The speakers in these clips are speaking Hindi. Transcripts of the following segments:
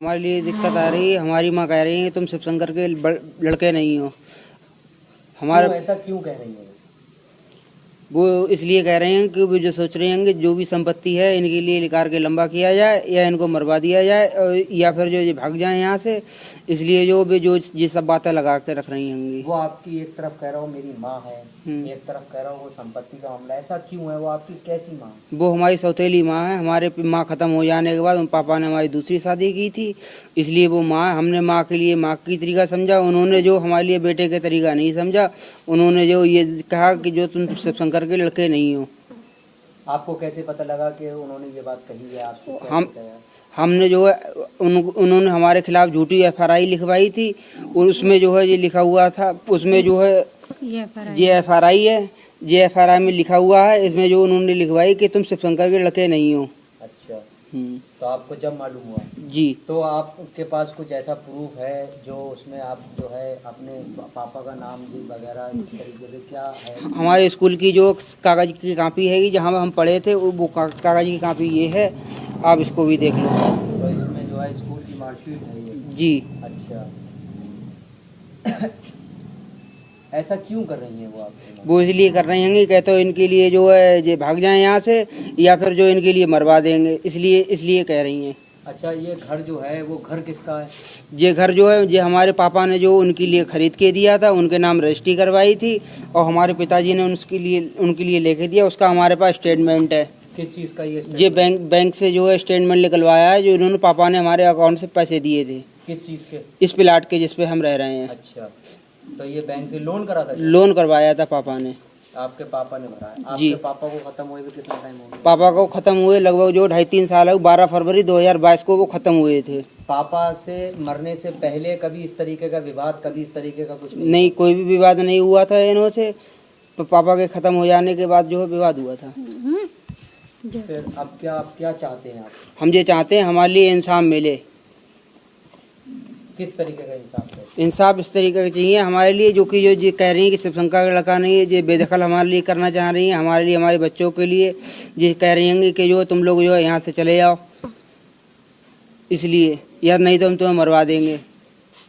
हमारे लिए दिक्कत आ रही है। हमारी माँ कह रही है तुम शिवशंकर के लड़के नहीं हो। हमारा ऐसा क्यों कह रही है? वो इसलिए कह रहे हैं कि वो जो सोच रहे हैं कि जो भी संपत्ति है इनके लिए निकाल के लंबा किया जाए या इनको मरवा दिया जाए या फिर जो ये भाग जाए यहाँ से, इसलिए जो वे जो ये सब बातें लगा के रख रही होंगी। वो आपकी एक तरफ कह रहा हो मेरी माँ है, एक तरफ कह रहा हो वो संपत्ति का मामला, ऐसा क्यों है? वो आपकी कैसी माँ? वो हमारी सौतेली माँ है। हमारे माँ ख़त्म हो जाने के बाद उन पापा ने हमारी दूसरी शादी की थी, इसलिए वो माँ, हमने माँ के लिए माँ की तरीका समझा, उन्होंने जो हमारे लिए बेटे के तरीका नहीं समझा। उन्होंने जो ये कहा कि जो तुम शिवशंकर के लड़के नहीं हो। आपको कैसे पता लगा कि उन्होंने ये बात कही है आपसे? हमने जो है उन्होंने हमारे खिलाफ झूठी एफआरआई लिखवाई थी और उसमें जो है ये लिखा हुआ था, उसमें जो है ये एफआरआई है, ये एफआरआई में लिखा हुआ है, इसमें जो उन्होंने लिखवाई कि तुम शिवशंकर के लड़के नहीं हो। अच्छा, तो आपको जब मालूम हुआ जी, तो आपके पास कुछ ऐसा प्रूफ है जो उसमें आप जो है अपने पापा का नाम जी वगैरह इस तरीके से क्या है? हमारे स्कूल की जो कागज़ की कॉपी है जहाँ हम पढ़े थे वो कागज़ की कॉपी ये है, आप इसको भी देख लो। तो इसमें जो है स्कूल की मार्कशीट है ये? जी। अच्छा ऐसा क्यों कर रही हैं वो आपके? वो इसलिए कर रहे हैं कहते हो इनके लिए जो है ये भाग जाएं यहाँ से या फिर जो इनके लिए मरवा देंगे, इसलिए कह रही हैं। अच्छा, ये घर जो है वो घर किसका है? ये घर जो है ये हमारे पापा ने जो उनके लिए खरीद के दिया था, उनके नाम रजिस्ट्री करवाई थी और हमारे पिताजी ने उनके लिए लेके दिया। उसका हमारे पास स्टेटमेंट है। किस चीज़ का ये बैंक से जो है स्टेटमेंट निकलवाया है, जो इन्होंने पापा ने हमारे अकाउंट से पैसे दिए थे। किस चीज़ के? इस प्लाट के जिस पे हम रह रहे हैं। अच्छा, तो ये बैंक से लोन करा था? लोन करवाया था पापा ने। आपके पापा ने भरा है? जी। आपके पापा को खत्म हुए कितना टाइम हो गया? पापा को ख़त्म हुए लगभग जो 2.5-3 साल है। 12 फरवरी 2022 को वो ख़त्म हुए थे। पापा से मरने से पहले कभी इस तरीके का विवाद, कभी इस तरीके का कुछ नहीं, कोई भी विवाद नहीं हुआ था इन्हों से। तो पापा के ख़त्म हो जाने के बाद जो है विवाद हुआ था। फिर अब क्या चाहते हैं आप? हम ये चाहते हैं हमारे लिए इंसाफ मिले। किस तरीके का इंसाफ है? इंसाफ इस तरीके का चाहिए हमारे लिए, जो कि जो ये कह रही हैं कि शिवशंकर का लड़का नहीं है, ये बेदखल हमारे लिए करना चाह रही हैं, हमारे लिए, हमारे बच्चों के लिए। ये कह रही हैं कि जो तुम लोग जो है यहाँ से चले जाओ, इसलिए, या नहीं तो हम तुम्हें मरवा देंगे।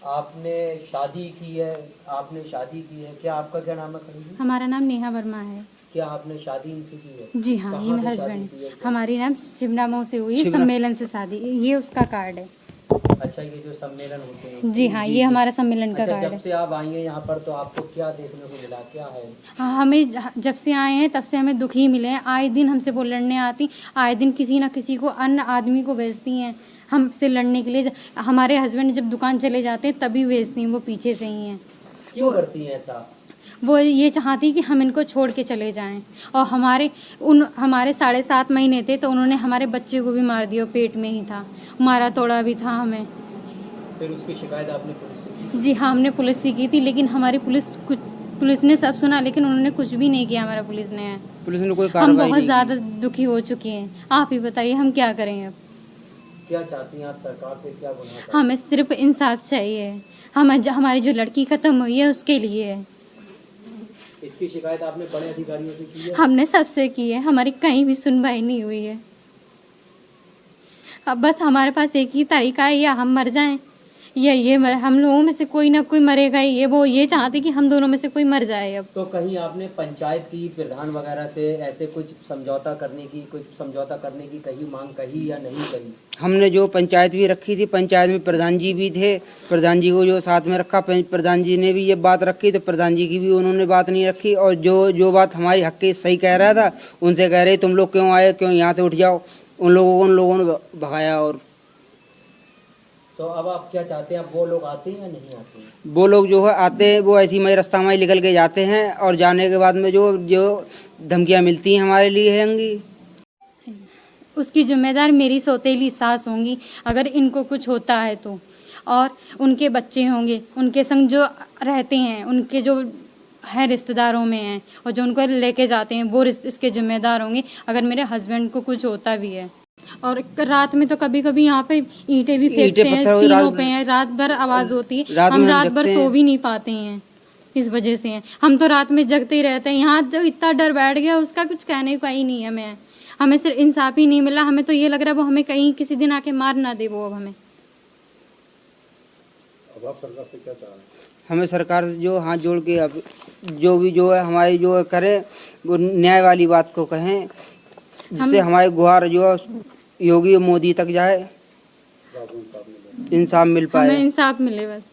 आपने शादी की है? क्या आपका क्या नाम है? हमारा नाम नेहा वर्मा है। क्या आपने शादी इनसे की है? जी हाँ, ये मेरा हस्बैंड। हमारी नाम शिवना मऊ से हुई है, सम्मेलन से शादी। ये उसका कार्ड है। अच्छा, ये जो सम्मेलन होते हैं? जी हाँ, ये हमारा सम्मेलन का कार्ड है। जब से आप आई हैं यहाँ पर तो आपको क्या देखने को मिला, क्या है? हाँ, हमें जब से आए हैं तब से हमें दुख ही मिले हैं। आए दिन हमसे वो लड़ने आती, आए दिन किसी ना किसी को, अन्य आदमी को भेजती हैं हमसे लड़ने के लिए। हमारे हस्बैंड जब दुकान चले जाते हैं तभी भेजती हैं, वो पीछे से ही हैं। क्यों करती हैं ऐसा? वो ये चाहती कि हम इनको छोड़ के चले जाएं। और हमारे 7.5 महीने थे तो उन्होंने हमारे बच्चे को भी मार दिया, पेट में ही था, मारा तोड़ा भी था हमें। फिर उसकी शिकायत आपने पुलिस से की? जी हाँ, हमने पुलिस से की थी, लेकिन हमारी पुलिस ने सब सुना, लेकिन उन्होंने कुछ भी नहीं किया। हमारा पुलिस ने कोई कार्रवाई। हम बहुत ज़्यादा दुखी हो चुके हैं। आप ही बताइए हम क्या करें अब? क्या चाहती हैं आप सरकार से? क्या गुनाह? हमें सिर्फ इंसाफ चाहिए। हमारी जो लड़की ख़त्म हुई है उसके लिए है। इसकी शिकायत आपने बड़े अधिकारियों से की है? हमने सबसे की है, हमारी कहीं भी सुनवाई नहीं हुई है। अब बस हमारे पास एक ही तरीका है, या हम मर जाएं या हम लोगों में से कोई ना कोई मरेगा ही। वो ये चाहते कि हम दोनों में से कोई मर जाए। अब तो कहीं आपने पंचायत की प्रधान वगैरह से ऐसे कुछ समझौता करने की कहीं मांग कही या नहीं कही? हमने जो पंचायत भी रखी थी, पंचायत में प्रधान जी भी थे, प्रधान जी को जो साथ में रखा, प्रधान जी ने भी ये बात रखी तो प्रधान जी की भी उन्होंने बात नहीं रखी। और जो बात हमारी हक के सही कह रहा था, उनसे कह रहे तुम लोग क्यों आए, क्यों यहाँ से उठ जाओ, उन लोगों ने भगाया। और तो अब आप क्या चाहते हैं? अब वो लोग आते हैं या नहीं आते हैं? वो लोग जो है आते हैं, वो ऐसी मई रास्ता में निकल के जाते हैं और जाने के बाद में जो धमकियाँ मिलती हैं हमारे लिए होंगी, उसकी जिम्मेदार मेरी सौतेली सास होंगी अगर इनको कुछ होता है तो। और उनके बच्चे होंगे, उनके संग जो रहते हैं, उनके जो है रिश्तेदारों में हैं और जो उनको लेके जाते हैं, वो इसके जिम्मेदार होंगे अगर मेरे हस्बैंड को कुछ होता भी है। और रात में तो कभी कभी यहाँ पे ईंटें भी फेंकते हैं, तीनों पे हैं, रात भर आवाज़ होती है, हम रात भर सो भी नहीं पाते हैं, इस वजह से हैं। हम तो रात में जगते ही रहते हैं। यहाँ तो इतना डर बैठ गया, उसका कुछ कहने का ही नहीं है। हमें सिर्फ इंसाफ ही नहीं मिला। हमें तो ये लग रहा है वो हमें कहीं किसी दिन आके मार ना दे वो अब हमें। अब आप सरकार से क्या चाह रहे हैं? हमें सरकार से जो हाथ जोड़ के अब जो भी जो है हमारी जो करे वो न्याय वाली बात को कहें, जिससे हमारे गुहार जो योगी मोदी तक जाए, आपको इंसाफ मिले। इंसाफ मिल हमें पाए। इंसाफ मिले बस।